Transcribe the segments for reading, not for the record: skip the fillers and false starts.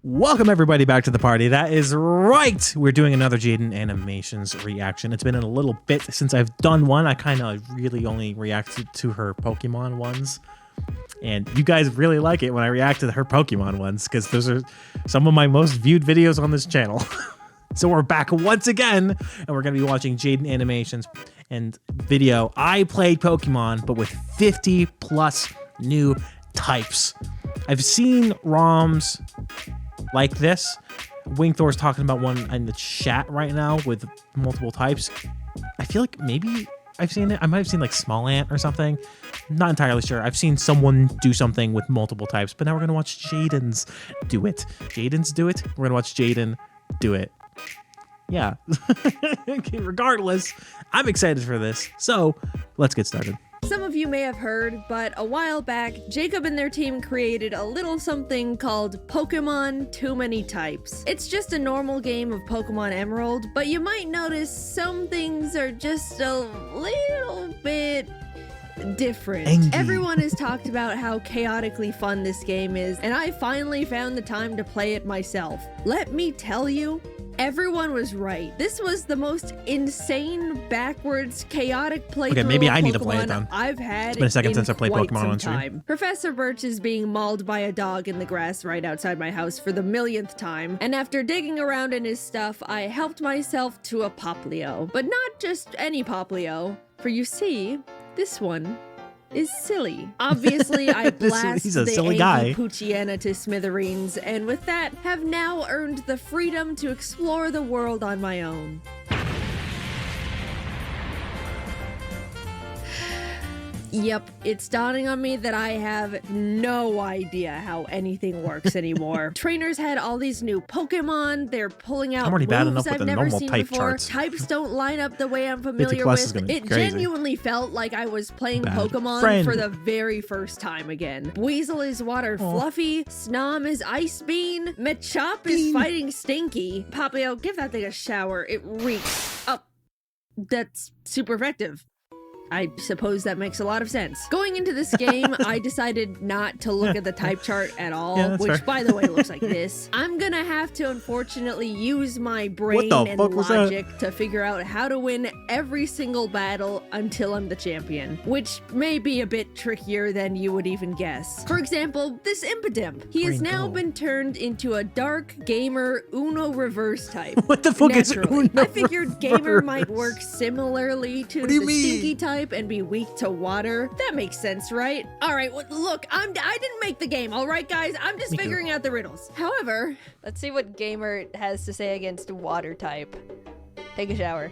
Welcome everybody back to the party. That is right. We're doing another Jaden Animations reaction. It's been a little bit since I've done one. I kind of really only reacted to her Pokemon ones. And you guys really like it when I react to her Pokemon ones because those are some of my most viewed videos on this channel. So we're back once again and we're going to be watching Jaden Animations and video. I played Pokemon, but with 50 plus new types. I've seen ROMs like this. Wingthor's talking about one in the chat right now with multiple types. I feel like maybe I've seen it. I might have seen like Small Ant or something. Not entirely sure. I've seen someone do something with multiple types, but now we're going to watch Jaden's do it. Jaden's do it. We're going to watch Jaden do it. Yeah. Okay, regardless, I'm excited for this. So let's get started. Some of you may have heard, but a while back, Jacob and their team created a little something called Pokemon Too Many Types. It's just a normal game of Pokemon Emerald, but you might notice some things are just a little bit different. Everyone has talked about how chaotically fun this game is, and I finally found the time to play it myself. Let me tell you, everyone was right. This was the most insane, backwards, chaotic playthrough Okay, maybe of I need Pokemon to play it then. I've had. It's been a second since I played quite Pokemon some on stream. time. Professor Birch is being mauled by a dog in the grass right outside my house for the millionth time, and after digging around in his stuff, I helped myself to a Poplio. But not just any Poplio, for you see, this one is silly. Obviously, I blast he's a the silly guy. Poochyena to smithereens, and with that, have now earned the freedom to explore the world on my own. Yep, it's dawning on me that I have no idea how anything works anymore. Trainers had all these new Pokemon. They're pulling out moves I've never seen before. Types don't line up the way I'm familiar with. It genuinely felt like I was playing Pokemon for the very first time again. Weasel is Water Fluffy. Snom is Ice Bean. Machop is fighting Stinky. Poplio, give that thing a shower. It reeks. Oh, that's super effective. I suppose that makes a lot of sense. Going into this game, I decided not to look at the type chart at all, which, fair. By the way, looks like this. I'm gonna have to, unfortunately, use my brain and logic to figure out how to win every single battle until I'm the champion, which may be a bit trickier than you would even guess. For example, this Impidimp. He has now been turned into a dark gamer Uno reverse type. What the fuck is Uno I figured gamer might work similarly to the stinky type and be weak to water. That makes sense, right? All right, well, look, I didn't make the game, all right, guys? I'm just figuring out the riddles. However, let's see what Gamer has to say against water type. Take a shower.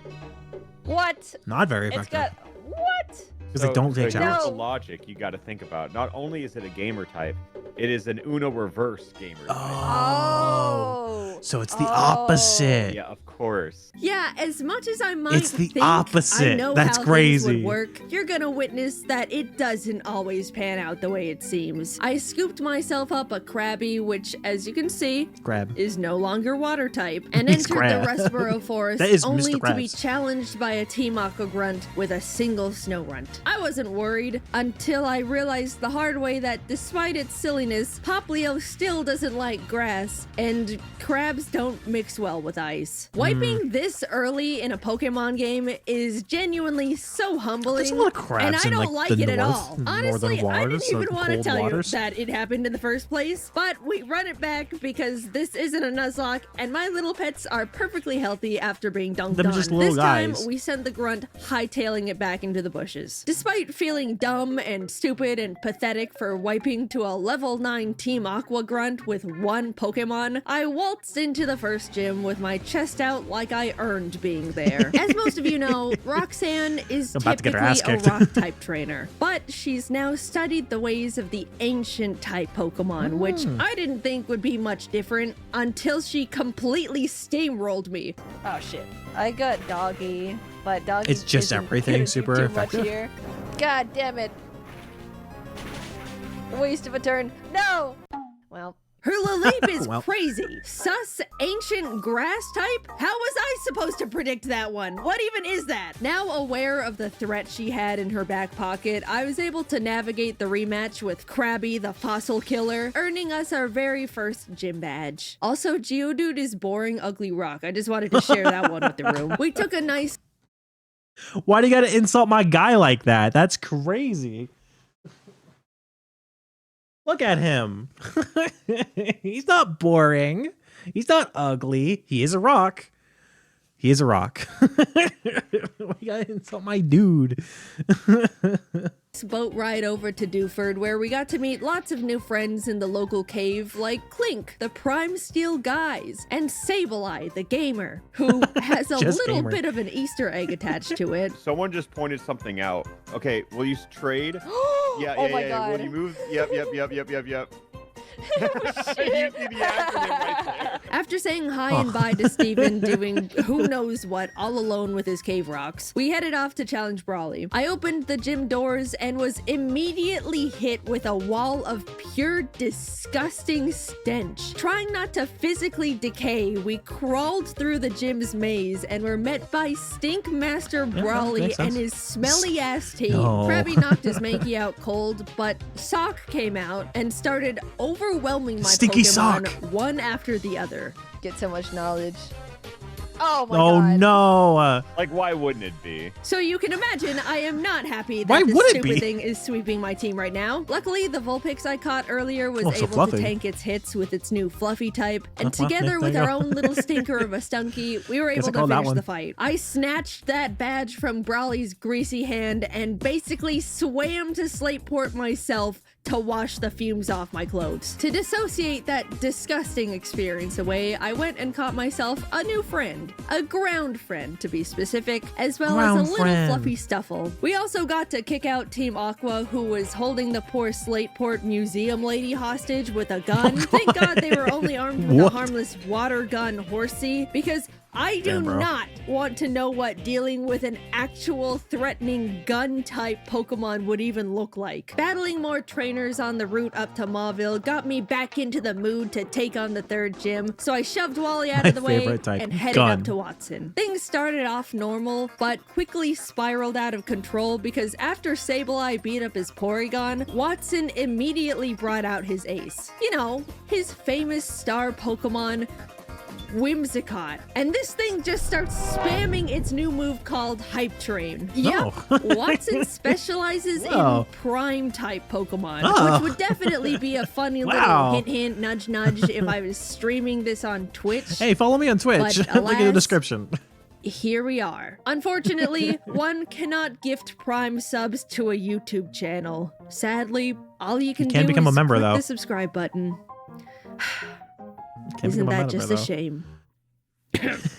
What? Not very effective. It's got what? Because they don't take showers. Here's the logic you got to think about. Not only is it a gamer type, it is an Uno reverse gamer type. Oh. So it's the opposite. Yeah, of course. Yeah, as much as I might think opposite. I know That's how crazy. things would work, you're gonna witness that it doesn't always pan out the way it seems. I scooped myself up a Krabby, which, as you can see, is no longer water type, and entered the Restboro Forest only to be challenged by a Team Aqua Grunt with a single Snow Runt. I wasn't worried until I realized the hard way that despite its silliness, Poplio still doesn't like grass, and crabs don't mix well with ice. Wiping this early in a Pokemon game is genuinely so humbling, There's a lot of crabs and I don't like it at all. Honestly, I didn't even want to tell you that it happened in the first place, but we run it back because this isn't a Nuzlocke, and my little pets are perfectly healthy after being dunked on. This time, we send the grunt hightailing it back into the bushes. Despite feeling dumb and stupid and pathetic for wiping to a level 9 Team Aqua Grunt with one Pokemon, I waltzed into the first gym with my chest out like I earned being there. As most of you know, Roxanne is typically a rock-type trainer, but she's now studied the ways of the ancient type Pokemon, which I didn't think would be much different until she completely steamrolled me. Oh shit. I got Doggy, but Doggy it's just everything super effective. Here. God damn it. Waste of a turn. No! Well. Hurlaloo! Sleep is crazy. Sus ancient grass type? How was I supposed to predict that one? What even is that? Now aware of the threat she had in her back pocket, I was able to navigate the rematch with Krabby the fossil killer, earning us our very first gym badge. Also, Geodude is boring ugly rock. I just wanted to share that one with the room. We took a nice... Why do you gotta insult my guy like that? That's crazy. Look at him. He's not boring. He's not ugly. He is a rock. He is a rock. Why you gotta insult my dude? boat ride over to Dewford, where we got to meet lots of new friends in the local cave, like Clink, the Prime Steel Guys, and Sableye, the gamer, who has a little bit of an Easter egg attached to it. Someone just pointed something out. Okay, will you trade? Yeah, oh my God. Will you move? Yep. Oh, you see the acronym right there. After saying hi and bye to Steven doing who knows what all alone with his cave rocks, we headed off to challenge Brawly. I opened the gym doors and was immediately hit with a wall of pure disgusting stench. Trying not to physically decay, we crawled through the gym's maze and were met by Stink Master Brawly and his smelly ass team. Krabby knocked his Mankey out cold, but Sock came out and started overwhelming my Stinky Pokemon Sock. one after the other. Get so much knowledge. Oh my God. God. No. Like, why wouldn't it be? So you can imagine I am not happy Why that this would it stupid be? thing is sweeping my team right now. Luckily, the Vulpix I caught earlier was able to tank its hits with its new Fluffy type, and together with our own little stinker of a Stunky, we were able to finish the fight. I snatched that badge from Brawly's greasy hand and basically swam to Slateport myself to wash the fumes off my clothes. To dissociate that disgusting experience away, I went and caught myself a new friend. A ground friend, to be specific, as well as a little fluffy stuffle. We also got to kick out Team Aqua, who was holding the poor Slateport museum lady hostage with a gun. Thank God they were only armed with a harmless water gun horsey, because I do not want to know what dealing with an actual threatening gun-type Pokemon would even look like. Battling more trainers on the route up to Mauville got me back into the mood to take on the third gym, so I shoved Wally out of the way and headed up to Wattson. Things started off normal, but quickly spiraled out of control because after Sableye beat up his Porygon, Wattson immediately brought out his ace. You know, his famous star Pokemon, Whimsicott. And this thing just starts spamming its new move called Hype Train. Yep, Wattson specializes in prime type Pokemon, which would definitely be a funny little hint hint, nudge nudge if I was streaming this on Twitch. Hey, follow me on Twitch. But alas, link in the description. Here we are. Unfortunately, one cannot gift Prime subs to a YouTube channel. Sadly, all you can do become is a member, click though. the subscribe button. Isn't that just a shame?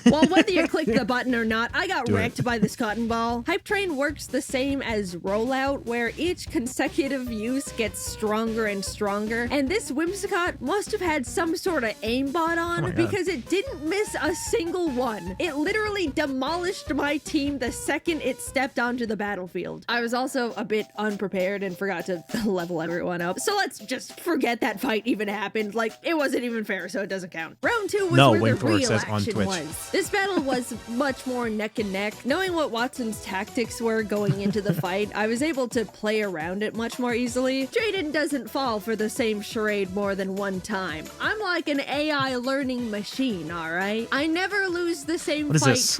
Well, whether you click the button or not, I got wrecked by this cotton ball. Hype Train works the same as Rollout, where each consecutive use gets stronger and stronger, and this Whimsicott must have had some sort of aimbot on because it didn't miss a single one. It literally demolished my team the second it stepped onto the battlefield. I was also a bit unprepared and forgot to level everyone up, so let's just forget that fight even happened. Like, it wasn't even fair, so it doesn't count. Round 2 was where the real action was. This battle was much more neck and neck. Knowing what Watson's tactics were going into the fight, I was able to play around it much more easily. Jaden doesn't fall for the same charade more than one time. I'm like an AI learning machine, alright? I never lose the same fight.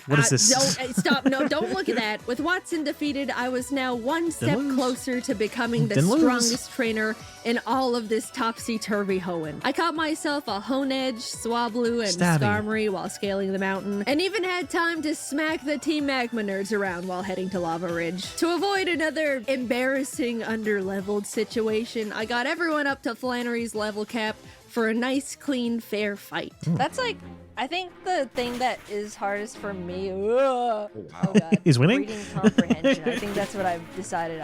What is this? Stop. No, don't look at that. With Wattson defeated, I was now one step closer to becoming the strongest trainer in all of this topsy-turvy hoeing. I caught myself a Honedge, Swablu, and Skarmory while scaling the mountain, and even had time to smack the Team Magma nerds around while heading to Lava Ridge. To avoid another embarrassing under-leveled situation, I got everyone up to Flannery's level cap for a nice, clean, fair fight. That's like, I think the thing that is hardest for me, oh God, he's winning? reading comprehension. I think that's what I've decided.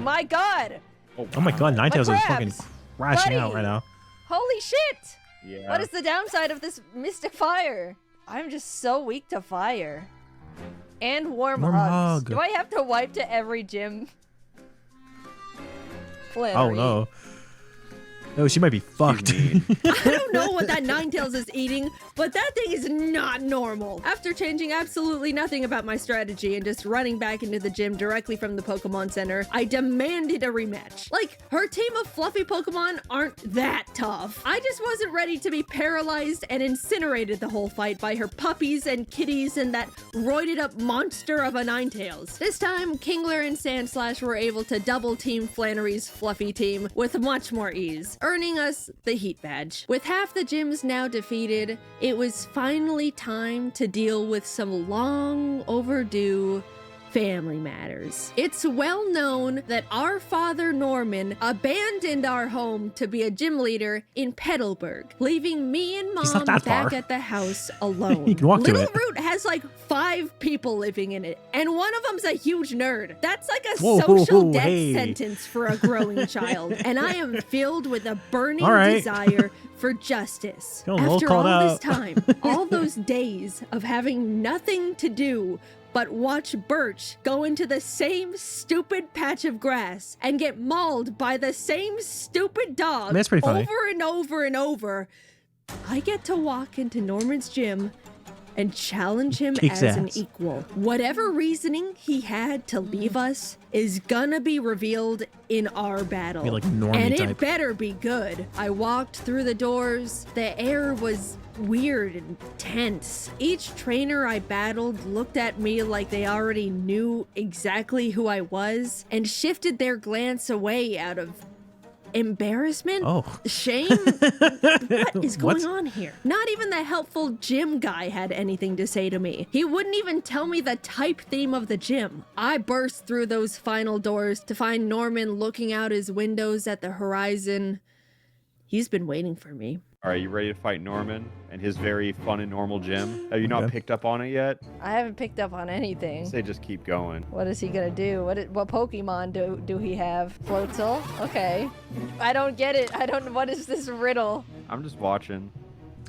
My God. Oh my God, Ninetales is fucking crashing out right now. Holy shit. Yeah. What is the downside of this Mystic Fire? I'm just so weak to fire. And warm hugs. Do I have to wipe to every gym? Flannery. Oh no. Oh, she might be fucked. I don't know what that Ninetales is eating, but that thing is not normal. After changing absolutely nothing about my strategy and just running back into the gym directly from the Pokemon Center, I demanded a rematch. Like, her team of fluffy Pokemon aren't that tough. I just wasn't ready to be paralyzed and incinerated the whole fight by her puppies and kitties and that roided up monster of a Ninetales. This time, Kingler and Sandslash were able to double team Flannery's fluffy team with much more ease, earning us the Heat Badge. With half the gyms now defeated, it was finally time to deal with some long overdue family matters. It's well known that our father Norman abandoned our home to be a gym leader in Petalburg, leaving me and Mom back at the house alone. You can walk to Little it. Root has like 5 people living in it, and one of them's a huge nerd. That's like a social death sentence for a growing child, and I am filled with a burning desire for justice. After all this time, all those days of having nothing to do but watch Birch go into the same stupid patch of grass and get mauled by the same stupid dog that's pretty funny. over and over and over, I get to walk into Norman's gym and challenge him as an equal. Whatever reasoning he had to leave us is gonna be revealed in our battle. Be like and type. It better be good. I walked through the doors. The air was weird and tense. Each trainer I battled looked at me like they already knew exactly who I was and shifted their glance away out of embarrassment? Shame? What is going on here? Not even the helpful gym guy had anything to say to me. He wouldn't even tell me the type theme of the gym. I burst through those final doors to find Norman looking out his windows at the horizon. He's been waiting for me. All right, you ready to fight Norman and his very fun and normal gym? Have you not picked up on it yet? I haven't picked up on anything. Say just keep going. What is he gonna do? What Pokemon do he have? Floatzel? Okay. I don't get it. What is this riddle? I'm just watching.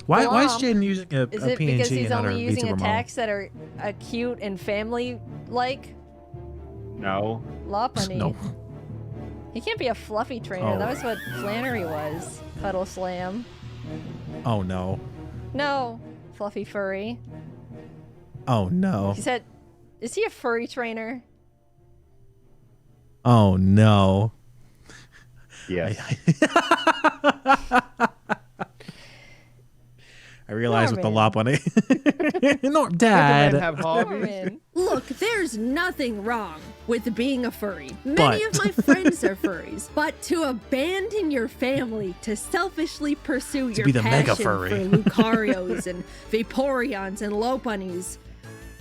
Why is Jaden using a Is it PNG because he's and not only a using VTuber attacks that are cute and family-like? No. Lopunny. No. He can't be a fluffy trainer. That was what Flannery was. Cuddle Slam. Oh no. No. Fluffy furry. Oh no. He said, is he a furry trainer? Oh no. Yes. I realize with the lop on it. No, Dad. Have hobbies. Norman. Look, there's nothing wrong with being a furry. Many of my friends are furries, but to abandon your family to selfishly pursue your be the passion mega for furry. Lucarios and Vaporeons and Lopunnies,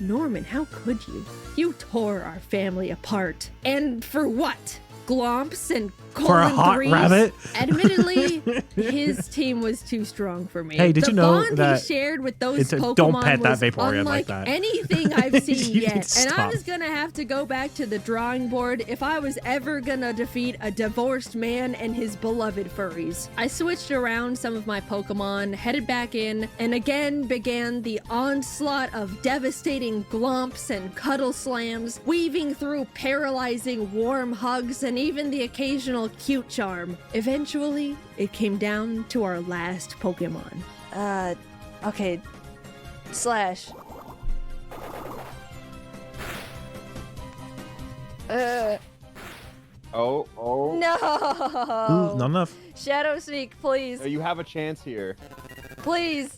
Norman, how could you? You tore our family apart. And for what? Glomps and For a hot rabbit? Admittedly, his team was too strong for me. Hey, did you know bond that he shared with those Pokemon don't pet that was Vaporeon unlike like that. anything I've seen You yet. need to And I stop. was gonna have to go back to the drawing board if I was ever gonna defeat a divorced man and his beloved furries. I switched around some of my Pokemon, headed back in, and again began the onslaught of devastating glomps and cuddle slams, weaving through paralyzing warm hugs and even the occasional cute charm. Eventually, it came down to our last Pokemon. Okay. Slash. Oh. No! Ooh, not enough. Shadow Sneak, please. You have a chance here. Please.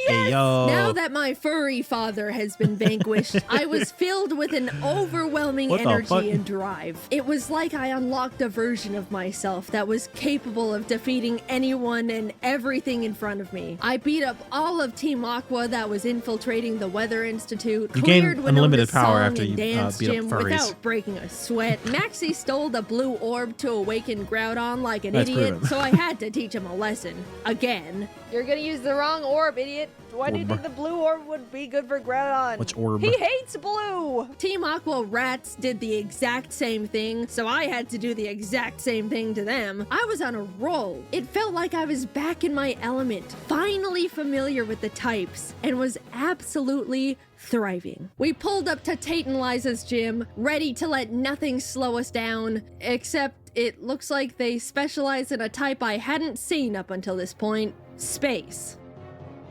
Hey, yo. Now that my furry father has been vanquished, I was filled with an overwhelming What the fuck? energy and drive. It was like I unlocked a version of myself that was capable of defeating anyone and everything in front of me. I beat up all of Team Aqua that was infiltrating the Weather Institute, You gain cleared unlimited Winona's power song after and you dance beat up gym furries. without breaking a sweat. Maxie stole the blue orb to awaken Groudon like an That's idiot, proven. so I had to teach him a lesson. Again. You're gonna use the wrong orb, idiot. Why do you Orb. think the blue orb would be good for Groudon? Which orb? He hates blue! Team Aqua Rats did the exact same thing, so I had to do the exact same thing to them. I was on a roll. It felt like I was back in my element, finally familiar with the types, and was absolutely thriving. We pulled up to Tate and Liza's gym, ready to let nothing slow us down, except it looks like they specialize in a type I hadn't seen up until this point, space.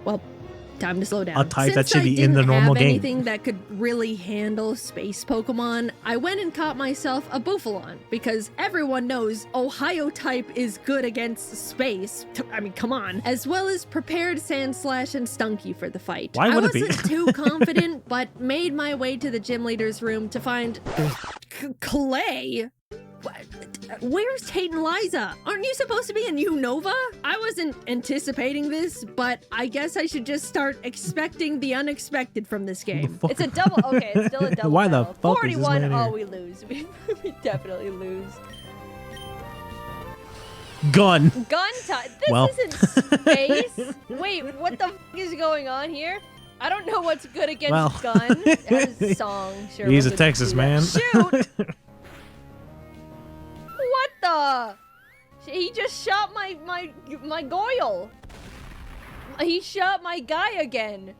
Well, time to slow down. A type that Since should be in the normal game. Anything that could really handle space Pokemon, I went and caught myself a Bouffalon because everyone knows Ohio type is good against space. I mean, come on. As well as prepared Sandslash and Stunky for the fight. Why would it be? I wasn't too confident, but made my way to the gym leader's room to find Clay. Where's Tate and Liza? Aren't you supposed to be a new Nova? I wasn't anticipating this, but I guess I should just start expecting the unexpected from this game. It's a double. Okay, it's still a double. Why the battle. fuck is this 41. man Oh, here? we lose. We definitely lose. Gun. Gun time. This Well. isn't space. Wait, what the f is going on here? I don't know what's good against gun. That was a song. Sure. He's we'll a Texas do that. man. Shoot. What the? He just shot my Goyle. He shot my guy again.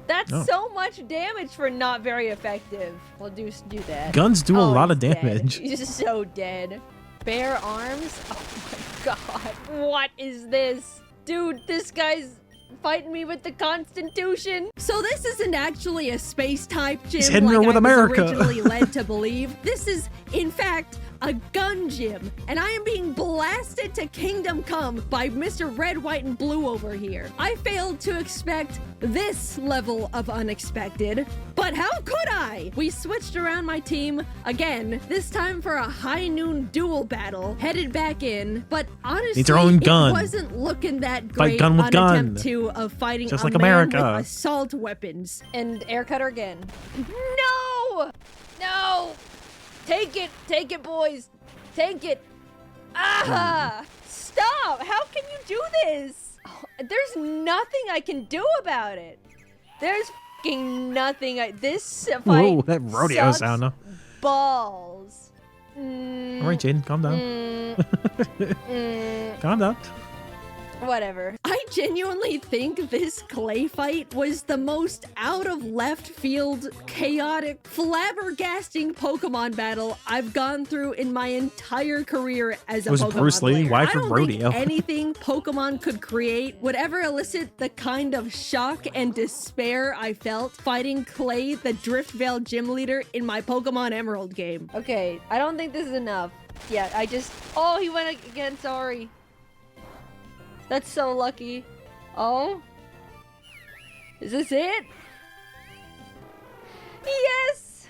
That's so much damage for not very effective. We'll do that. Guns do a lot of he's dead. damage. He's so dead. Bare arms? Oh my god. What is this? Dude, this guy's fighting me with the Constitution. So this isn't actually a space type gym He's hitting her like with I America. was originally led to believe. This is, in fact, a gun gym, and I am being blasted to kingdom come by Mr. Red, White, and Blue over here. I failed to expect this level of unexpected, but how could I? We switched around my team again, this time for a high noon duel battle, headed back in, but honestly, Needs her own gun. it wasn't looking that Fight great gun with on gun. attempt 2 of fighting Just a like man America. with assault weapons. And air cutter again. No! No! Take it, boys. Take it. Ah! Stop! How can you do this? Oh, there's nothing I can do about it. There's fucking nothing. This fight Whoa, that rodeo sucks sound. Huh? balls. All right, Jaden, calm down. Calm down. Whatever. I genuinely think this clay fight was the most out of left field, chaotic, flabbergasting Pokemon battle I've gone through in my entire career as a It was Pokemon Bruce Lee. player. Why I for don't rodeo? think anything Pokemon could create would ever elicit the kind of shock and despair I felt fighting Clay, the Driftvale gym leader, in my Pokemon Emerald game. Okay, I don't think this is enough. Yeah, Oh, he went again. Sorry. That's so lucky. Oh? Is this it? Yes!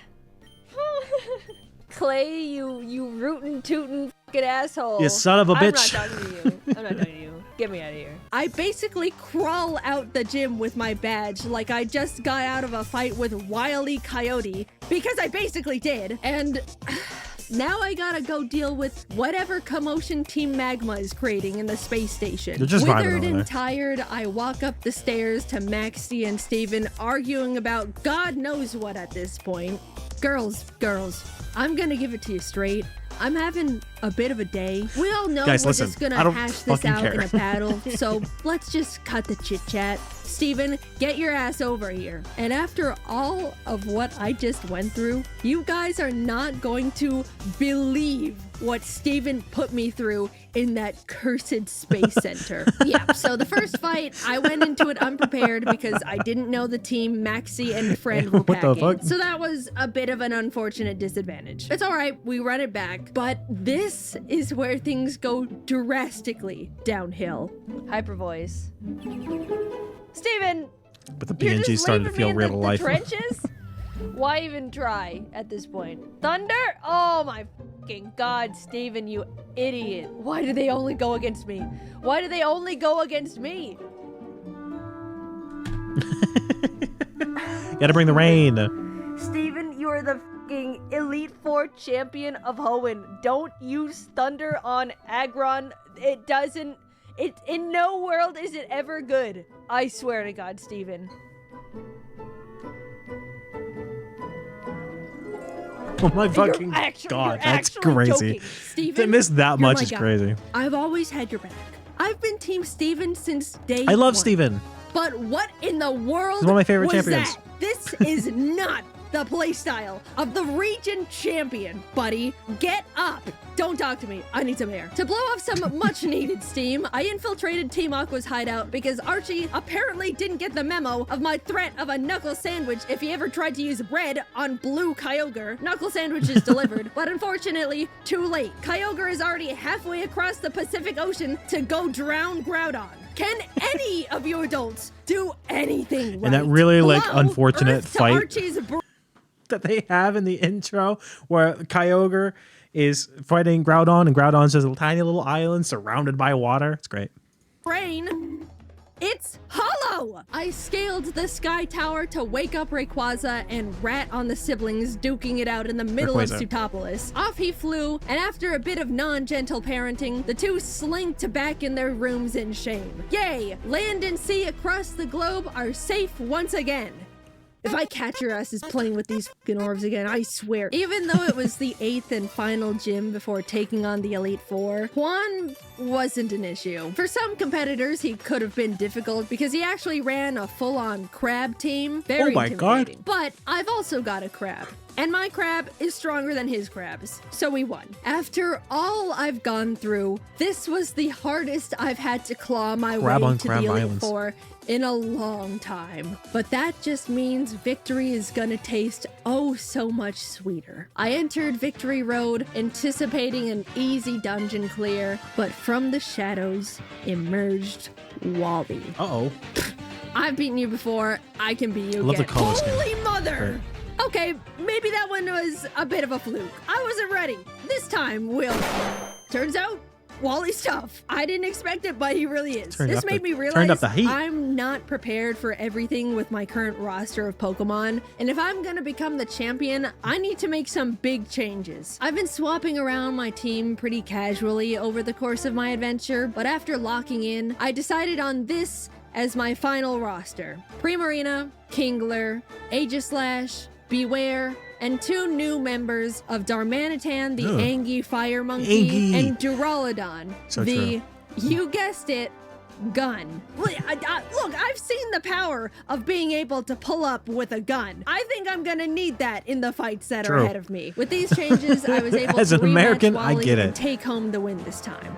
Clay, you rootin' tootin' fucking asshole. You son of a bitch. I'm not talking to you. I'm not talking to you. Get me out of here. I basically crawl out the gym with my badge like I just got out of a fight with Wile E. Coyote, because I basically did, and now I gotta go deal with whatever commotion Team Magma is creating in the space station. They're just vibing Withered over and there. tired, I walk up the stairs to Maxie and Steven arguing about God knows what at this point. Girls, I'm gonna give it to you straight. I'm having a bit of a day. We all know Guys, we're listen, just gonna I don't hash this fucking out in care. a battle, so let's just cut the chit chat. Steven, get your ass over here. And after all of what I just went through, you guys are not going to believe what Steven put me through in that cursed space center. Yeah, so the first fight, I went into it unprepared because I didn't know the team Maxie and Friend were What the packing. fuck? So that was a bit of an unfortunate disadvantage. It's all right, we run it back. But this is where things go drastically downhill. Hyper voice. Steven! But the You're PNG just started to leaving feel me in real the life. trenches? Why even try at this point? Thunder? Oh my fucking god, Steven, you idiot. Why do they only go against me? Why do they only go against me? Gotta bring the rain. Steven, you are the fucking Elite Four champion of Hoenn. Don't use Thunder on Aggron. It doesn't... in no world is it ever good. I swear to God, Steven. Oh my fucking god, that's crazy. Steven, To miss that you're much my is guy. crazy. I've always had your back. I've been Team Steven since day I love one. Steven. But what in the world He's one of my favorite was champions. that? This is not the playstyle of the region champion, buddy. Get up. Don't talk to me. I need some air. To blow off some much needed steam, I infiltrated Team Aqua's hideout because Archie apparently didn't get the memo of my threat of a knuckle sandwich if he ever tried to use bread on blue Kyogre. Knuckle sandwich is delivered, but unfortunately, too late. Kyogre is already halfway across the Pacific Ocean to go drown Groudon. Can any of you adults do anything right? And that really like Hello? unfortunate Earth to fight Archie's that they have in the intro where Kyogre is fighting Groudon and Groudon's just a tiny little island surrounded by water. It's great. brain. It's hollow! I scaled the sky tower to wake up Rayquaza and rat on the siblings duking it out in the middle of Sutopolis. Off he flew, and after a bit of non-gentle parenting, the two slinked back in their rooms in shame. Yay! Land and sea across the globe are safe once again. If I catch your asses playing with these fucking orbs again, I swear. Even though it was the 8th and final gym before taking on the Elite Four, Juan wasn't an issue. For some competitors, he could have been difficult because he actually ran a full-on crab team. Very intimidating. But I've also got a crab. And my crab is stronger than his crabs, so we won. After all I've gone through, this was the hardest I've had to claw my way to the Elite Four in a long time. But that just means victory is gonna taste oh so much sweeter. I entered Victory Road anticipating an easy dungeon clear, but from the shadows emerged Wally. Uh-oh. I've beaten you before, I can beat you I love again. the color scheme. Holy mother! Great. Okay, maybe that one was a bit of a fluke. I wasn't ready. This time, Will. Turns out, Wally's tough. I didn't expect it, but he really is. This made me realize I'm not prepared for everything with my current roster of Pokemon, and if I'm gonna become the champion, I need to make some big changes. I've been swapping around my team pretty casually over the course of my adventure, but after locking in, I decided on this as my final roster. Primarina, Kingler, Aegislash, Beware, and 2 new members of Darmanitan, the Angie Fire Monkey, and Duraludon, you guessed it, gun. Look, I've seen the power of being able to pull up with a gun. I think I'm gonna need that in the fights that are ahead of me. With these changes, I was able to rematch Wally and take home the win this time.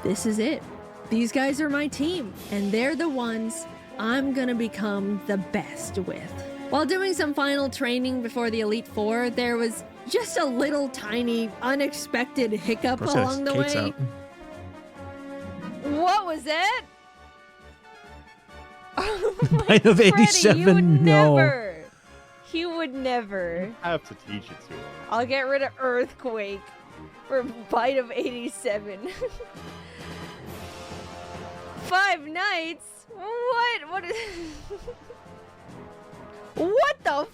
This is it. These guys are my team, and they're the ones I'm gonna become the best with. While doing some final training before the Elite Four, there was just a little tiny, unexpected hiccup along the way. What was that? Bite of 87, He would never. I have to teach it to him. I'll get rid of Earthquake for Bite of 87. 5 nights? What is... What the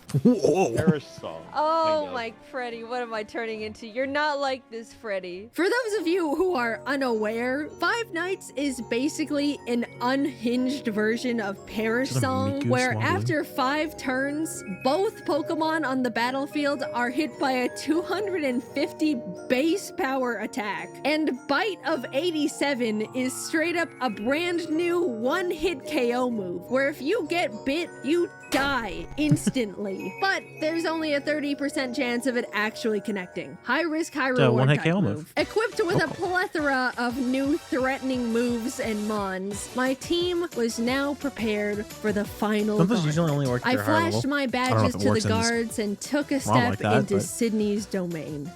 Oh my Freddy, what am I turning into? You're not like this, Freddy. For those of you who are unaware, 5 Nights is basically an unhinged version of Perish Song, where after 5 turns, both Pokemon on the battlefield are hit by a 250 base power attack. And Bite of 87 is straight up a brand new one-hit KO move, where if you get bit, you die instantly. But there's only a 30% chance of it actually connecting. High risk, high reward type move. Equipped with a plethora of new threatening moves and mons, my team was now prepared for the final run. I flashed my badges to the guards and took a step into Sydney's domain.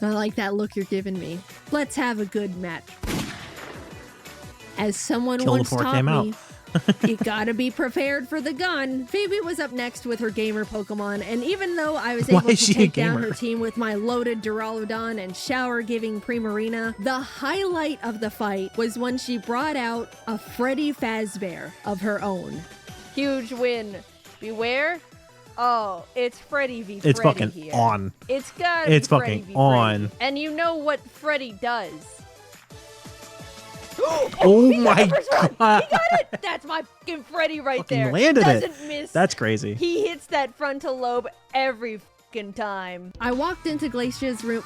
I like that look you're giving me. Let's have a good match. As someone once taught me, you gotta be prepared for the gun. Phoebe was up next with her gamer Pokemon, and even though I was able to take down her team with my loaded Duraludon and shower-giving Primarina, the highlight of the fight was when she brought out a Freddy Fazbear of her own. Huge win. Beware. Oh, it's Freddy v. It's Freddy fucking here. on. It's gotta be Freddy v. on. Freddy. And you know what Freddy does. Oh my god! He got it! That's my fucking Freddy right there. Landed Doesn't miss. That's crazy. He hits that frontal lobe every fucking time. I walked into Glacia's room.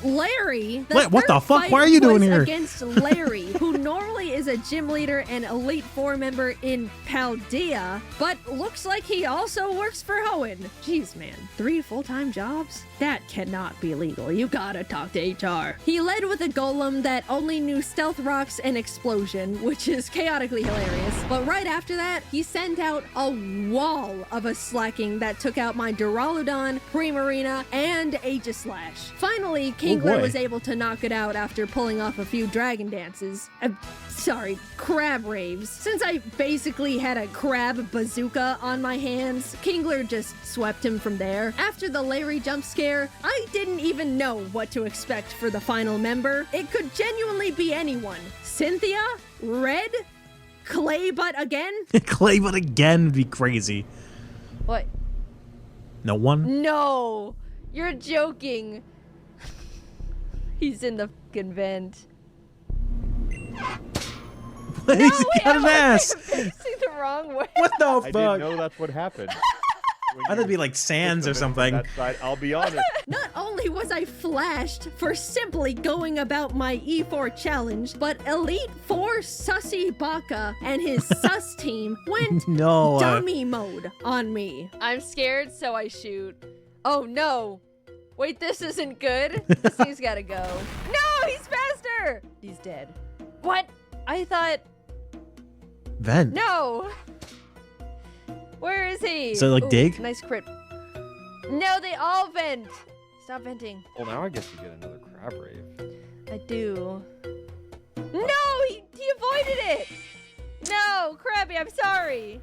Larry. Wait, what the fuck? Why are you doing here? Against Larry, who normally is a gym leader and Elite Four member in Paldea, but looks like he also works for Hoenn. Jeez, man, 3 full-time jobs? That cannot be legal. You gotta talk to HR. He led with a golem that only knew stealth rocks and explosion, which is chaotically hilarious. But right after that, he sent out a wall of a slacking that took out my Duraludon, Primarina, and Aegislash. Finally, Kingler was able to knock it out after pulling off a few dragon dances. Sorry, crab raves. Since I basically had a crab bazooka on my hands, Kingler just swept him from there. After the Larry jump scare, I didn't even know what to expect for the final member. It could genuinely be anyone. Cynthia? Red? Claybutt again? Claybutt again would be crazy. What? No one? No! You're joking. He's in the fucking vent. He's got an ass. I'm facing the wrong way. What the I fuck? didn't know that's what happened. I thought it'd be like Sands or something. That side, I'll be honest. Not only was I flashed for simply going about my E4 challenge, but Elite Four Sussy Baka and his sus team went dummy mode on me. I'm scared, so I shoot. Oh no! Wait, this isn't good. This thing's gotta go. No, he's faster! He's dead. What? I thought... Vent. No! Where is he? So like dig? Nice crit. No, they all vent. Stop venting. Well, now I guess you get another crab rave. I do. No, he avoided it. No, Krabby, I'm sorry.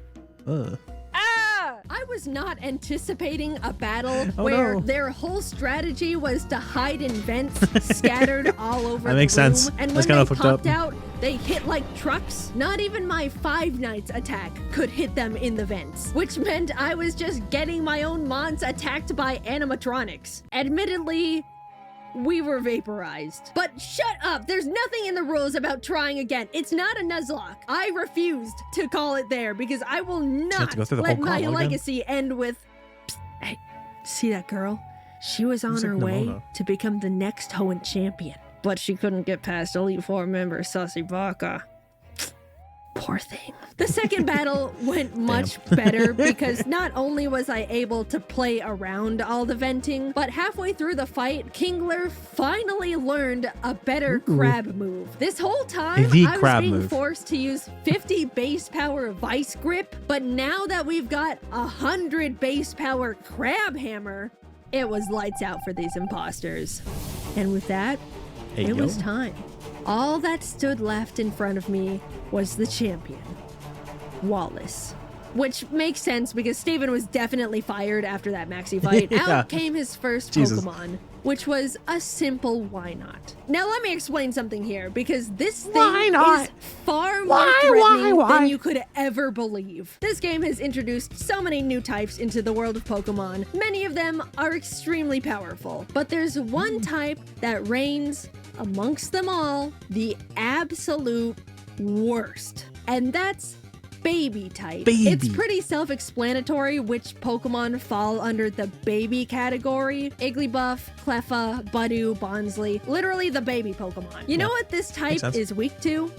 Ah! I was not anticipating a battle where their whole strategy was to hide in vents scattered all over the room. That makes sense. And That's when kinda they fucked popped up. out, they hit like trucks. Not even my Five Nights attack could hit them in the vents, which meant I was just getting my own mons attacked by animatronics. Admittedly, we were vaporized. But shut up! There's nothing in the rules about trying again. It's not a Nuzlocke. I refused to call it there because I will not let my legacy end with... Psst, hey, see that girl? She was on her way to become the next Hoenn champion, but she couldn't get past Elite Four member Sussy Baka. Poor thing. The second battle went much better because not only was I able to play around all the venting, but halfway through the fight, Kingler finally learned a better crab move. This whole time, I was being forced to use 50 base power vice grip, but now that we've got 100 base power crab hammer, it was lights out for these imposters. And with that, it was time. All that stood left in front of me was the champion, Wallace. Which makes sense because Steven was definitely fired after that maxi fight. Out came his first Pokemon, which was a simple why not. Now let me explain something here because this thing is far more threatening than you could ever believe. This game has introduced so many new types into the world of Pokemon. Many of them are extremely powerful, but there's one type that reigns amongst them all the absolute worst, and that's baby type. It's pretty self-explanatory which Pokemon fall under the baby category. Igglybuff, Cleffa, Budew, Bonsley, literally the baby Pokemon. You know what this type is weak to?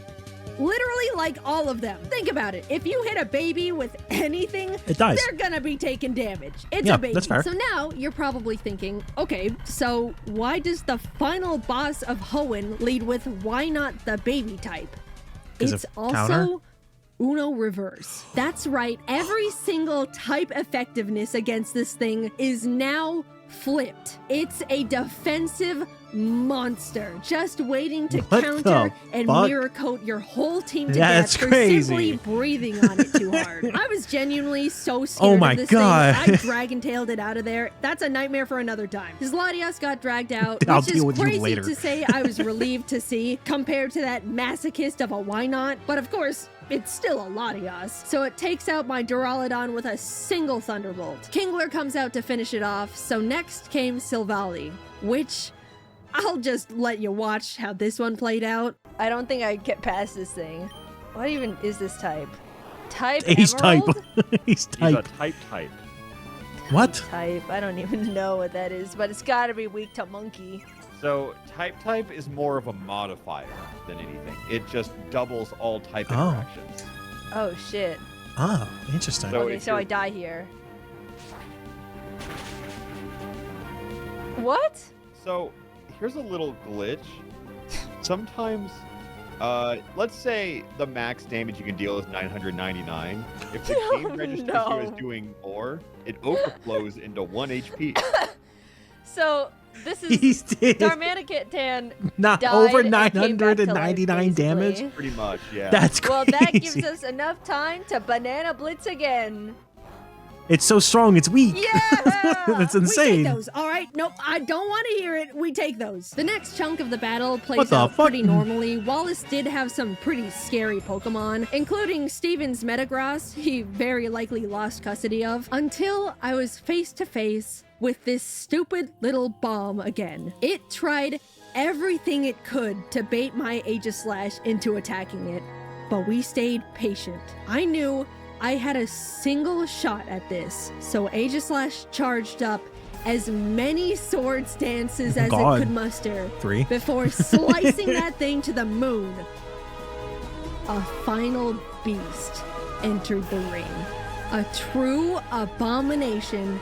Literally like all of them. Think about it. If you hit a baby with anything, it dies. They're gonna be taking damage. It's a baby. That's fair. So now you're probably thinking, okay, so why does the final boss of Hoenn lead with why not the baby type? It's also Uno reverse. That's right. Every single type effectiveness against this thing is now flipped. It's a defensive monster just waiting to counter and mirror coat your whole team to death for simply breathing on it too hard. I was genuinely so scared of this thing. I dragon tailed it out of there. That's a nightmare for another time. His Latias got dragged out, which is crazy to say. I was relieved to see compared to that masochist of a why not. But of course, it's still a Latias, so it takes out my Duraludon with a single Thunderbolt. Kingler comes out to finish it off, so next came Silvally, which I'll just let you watch how this one played out. I don't think I'd get past this thing. What even is this type? Type He's Emerald? type. He's type. He's a type. What? Type. I don't even know what that is, but it's gotta be weak to monkey. So type is more of a modifier than anything. It just doubles all type interactions. Oh shit. Oh, interesting. So Okay, so I die here. What? So here's a little glitch. Sometimes, let's say the max damage you can deal is 999. If the game registers you as doing more, it overflows into 1 HP. So this is Darmanican not over 999 damage. Pretty much, yeah. That's crazy. Well, that gives us enough time to banana blitz again. It's so strong, it's weak. Yeah! That's insane. We take those. All right. Nope. I don't want to hear it. We take those. The next chunk of the battle plays What the out fuck? pretty normally. Wallace did have some pretty scary Pokemon, including Steven's Metagross, he very likely lost custody of, until I was face to face with this stupid little bomb again. It tried everything it could to bait my Aegislash into attacking it, but we stayed patient. I knew I had a single shot at this, so Aegislash charged up as many sword stances as it could muster 3 before slicing that thing to the moon. A final beast entered the ring. A true abomination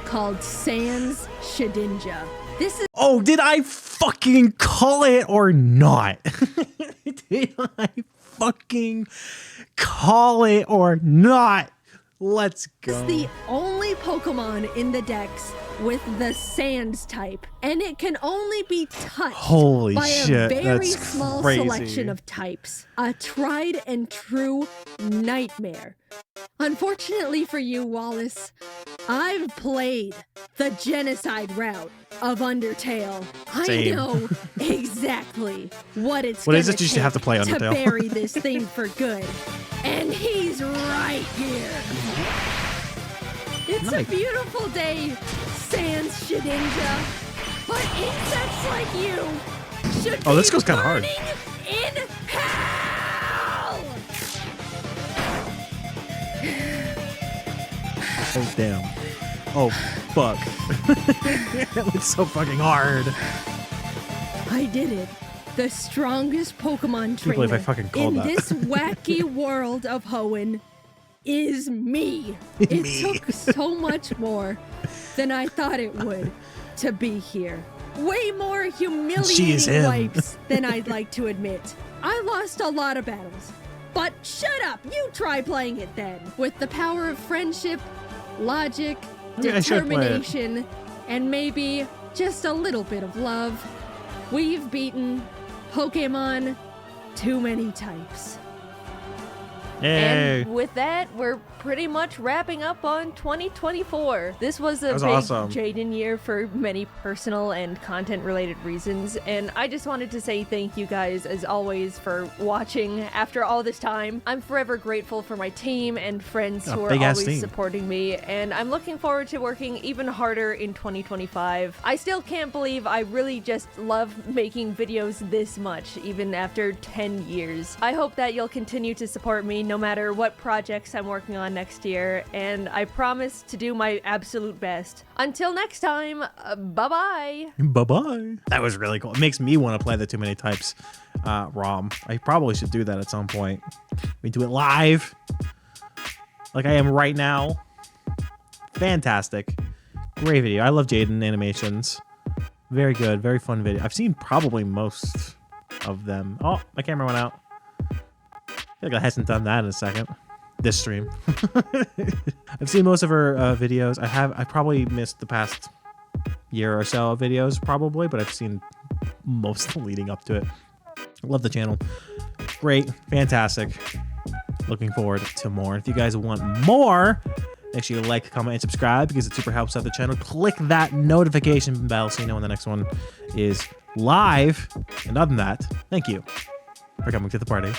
called Sans Shedinja. This is— Oh, did I fucking call it or not? Did I fucking call it or not? Let's go. the only Pokemon in the dex with the Sands type, and it can only be touched Holy by shit, a very that's small crazy. selection of types. A tried and true nightmare. Unfortunately for you, Wallace, I've played the genocide route of Undertale. Same. I know exactly what it's What gonna is it? You should have to play take Undertale. to bury this thing for good. And he's right here. It's Nice. a beautiful day, Sans Shedinja. But insects like you should Oh, this be goes kinda hard. burning in hell! Oh, damn. Oh, fuck. That looks so fucking hard. I did it. The strongest Pokemon Can't believe I trainer fucking called in that. this wacky world of Hoenn is me. It Me. took so much more than I thought it would to be here. Way more She is humiliating him. wipes than I'd like to admit. I lost a lot of battles. But shut up! You try playing it then. With the power of friendship, logic, Maybe I should play it. determination, and maybe just a little bit of love, we've beaten Pokemon too many types. Yay. And with that, we're pretty much wrapping up on 2024. This was a That was big awesome. Jaden year for many personal and content related reasons, and I just wanted to say thank you guys as always for watching after all this time. I'm forever grateful for my team and friends who are big-ass always team. supporting me, and I'm looking forward to working even harder in 2025. I still can't believe I really just love making videos this much, even after 10 years. I hope that you'll continue to support me no matter what projects I'm working on next year, and I promise to do my absolute best. Until next time, bye-bye! Bye-bye. That was really cool. It makes me want to play the Too Many Types ROM. I probably should do that at some point. We do it live, like I am right now. Fantastic. Great video. I love Jaden animations. Very good. Very fun video. I've seen probably most of them. Oh, my camera went out. I feel like I hasn't done that in a second. This stream. I've seen most of her videos. I probably missed the past year or so of videos probably, but I've seen most leading up to it. I love the channel. Great. Fantastic. Looking forward to more. If you guys want more, make sure you like, comment, and subscribe because it super helps out the channel. Click that notification bell so you know when the next one is live. And other than that, thank you for coming to the party.